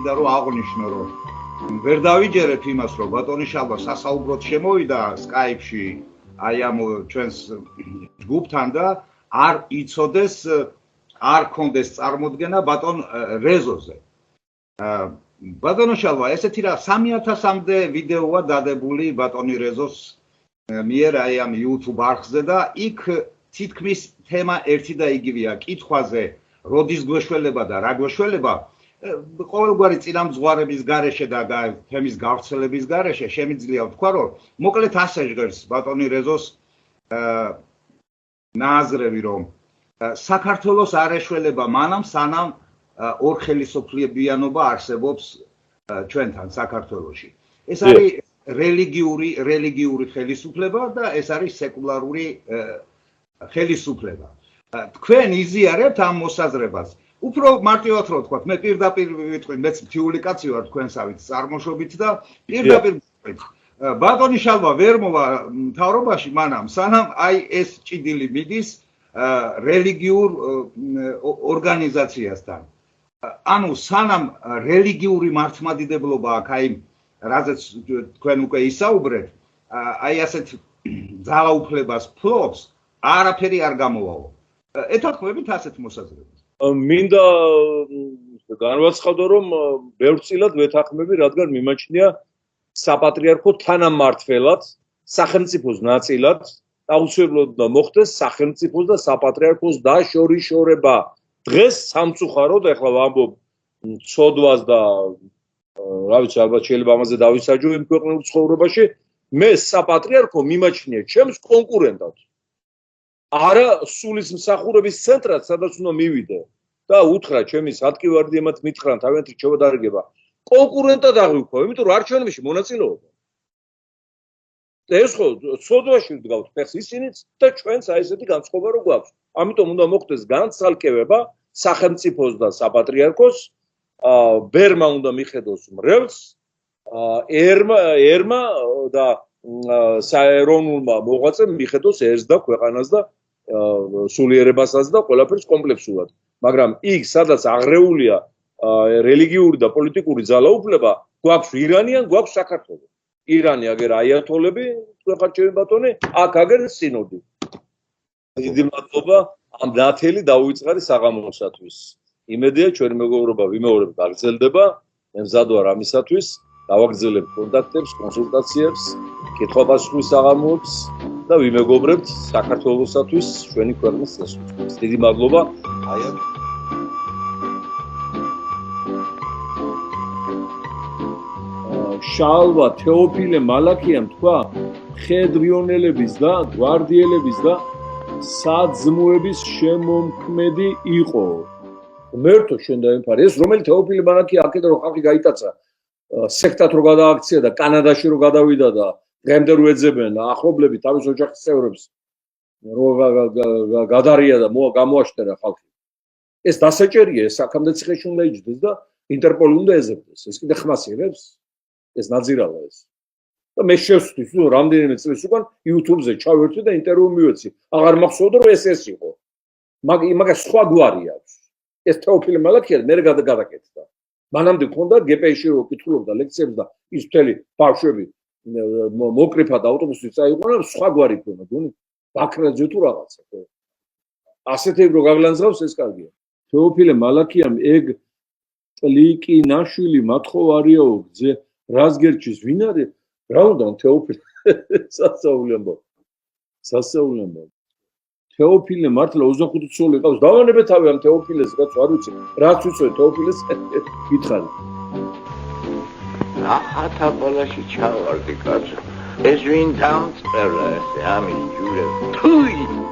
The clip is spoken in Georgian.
მინდა რომ აღვნიშნო რომ ვერ დავიჯერეთ იმას რომ ბატონი შალვა სასაუბროდ შემოვიდა Skype-ში აი ამ ჩვენს ჯგუფთან და არ იცოდეს არ კონდეს წარმოდგენა ბატონ რეზოზე. ბატონო შალვა, ესეთი რა 3000-მდე ვიდეოა დადებული ბატონი რეზოს მიერ აი ამ YouTube არხზე და იქ თითქმის თემა ერთი და იგივეა კითხვაზე როდის გვეშველება და რა გვეშველება ყოველგვარი წინამძღვარების გარეშე და თემის გავრცელების გარეშე შემიძლია ვთქვა რომ მოკლედ ასე ჟღერს ბატონი რეზოს ნაზრები რომ საქართველოს არ ეშველება მანამ სანამ ორხელისოფლებიანობა არსებობს ჩვენთან საქართველოში. ეს არის რელიგიური ხელისუფლება და ეს არის სეკულარული ხელისუფლება. თქვენ იზიარებთ ამ მოსაზრებას. უფრო მარტივად რო ვთქვათ, მე პირდაპირ ვიტყვი, მეც მთიული კაცი ვარ თქვენსავით წარმოშობით და პირდაპირ ვიტყვით. ბატონი შალვა ვერ მოვა მთავრობაში მანამ სანამ აი ეს ჭიდილი მიდის რელიგიურ ორგანიზაციასთან. ანუ სანამ რელიგიური მართლმადიდებლობა აქ აი რაზეც თქვენ უკვე ისაუბრეთ, აი ასეთ ძალაუფლებას ფლობს, არაფერი არ გამოვაო. ეთანხმებით ასეთ მოსაზრებას. მინდა განვაცხადო რომ ბევრწილად ვეთანხმები, რადგან მიმაჩნია საპატრიარქო თანამმართველად, სახელმწიფოს ნაწილად აუცილებლად უნდა მოხდეს სახელმწიფოს და საპატრიარქოს დაშორიშორება. დღეს სამწუხაროდ ახლა ვამბობ ცოდვას და რა ვიცი ალბათ შეიძლება ამაზე დავისაჯო იმ ქვეყნულ ცხოვრებაში მე საპატრიარქო მიმაჩნია ჩემს კონკურენტად არა სულის მსახურების ცენტრად სადაც უნდა მივიდე და უთხრა ჩემი სადგივარდი ემათ მითხრან თავიანთი ჩევადარგება კონკურენტად აღვიქვა იმიტომ რომ არჩევნებში მონაწილეობა და ეს ხო ცოდვაში ვდგავთ ფეხს ისინიც და ჩვენც აი ესეთი განწყობა რო გვაქვს ამიტომ უნდა მოხდეს განცალკევება სახელმწიფოს და საპატრიარქოს ბერმა უნდა მიხედოს მრევლს ერმა და საეროვნულმა მოღვაწემ მიხედოს ერს და ქვეყანას და სულიერებასაც და ყველაფერს კომპლექსურად მაგრამ იქ სადაც აღრეულია რელიგიური და პოლიტიკური ძალაუფლება გვაქვს ირანი ან გვაქვს საქართველო ირანი აგერ აიათოლები ხარჩევი ბატონი აქ აგერ სინოდი დიდი მადლობა ამ ნათელი დაუვიწყარი საღამოსათვის იმედია ჩვენი მეგობრობა ვიმეორებ გაგრძელდება მე მზად ვარ ამისათვის დავაგრძელებ კონტაქტებს კონსულტაციებს კითხვა-პასუხის საღამოებს და ვიმეგობრებთ საქართველოსათვის ჩვენი ქვეყნის შესაძლებლობას დიდი მადლობა აი ამ შალვა თეოფილე მალაქიამ თქვა ხედრიონელების და გვარდიელების და საძმოების შემომქმედი იყო მერთო შენ დაემფარი ეს რომელი თეოფილე მალაქია აქედან რომ ხალხი გაიტაცა სექტად რო გადააქცია და კანადაში რო გადავიდა და დღემდე რო ეძებენ ახლობლები თავის ოჯახის წევრებს რო გადარია და გამოაშტერა ხალხი ეს დასაჭერია ეს აქამდე ციხეში უნდა იჯდეს და ინტერპოლი უნდა ეძებდეს ეს კიდე ხმას იღებს ეს ნაძირალა ეს და მე შევსვით რომ რამდენიმე წლის უკან YouTube-ზე ჩავერთვი და ინტერვიუ მივეცი აღარ მახსოვდა რომ ეს იყო მაგას სხვა გვარი აქვს ეს თეოფილე მალაქია მე გადაკეთდა მანამდე მქონდა გპ-ში რო კითხულობდა ლექციებს და ის მთელი ბავშვები მოკრიფა და ავტობუსით წაიყვანა სხვა გვარი ქონა გონი ბაქრაძე თუ რაღაცა ასეთი რო გაგლანძღავს ეს კარგია თეოფილე მალაქიამ ეგ ტლიკინაშვილი მათხოვარიაო გძე რას გერჩის ვინ არის რა უნდა თეოფილე სასაულებო თეოფილე მართლა 25 ცოლი ყავს დავანებე თავი ამ თეოფილეს რაც არ ვიცი რაც ვიცი თეოფილეს გითხარი ახათა ბოლაში ჩავარდი კაცო ეს ვინ დამწერა ეს ამის ჯურე თუი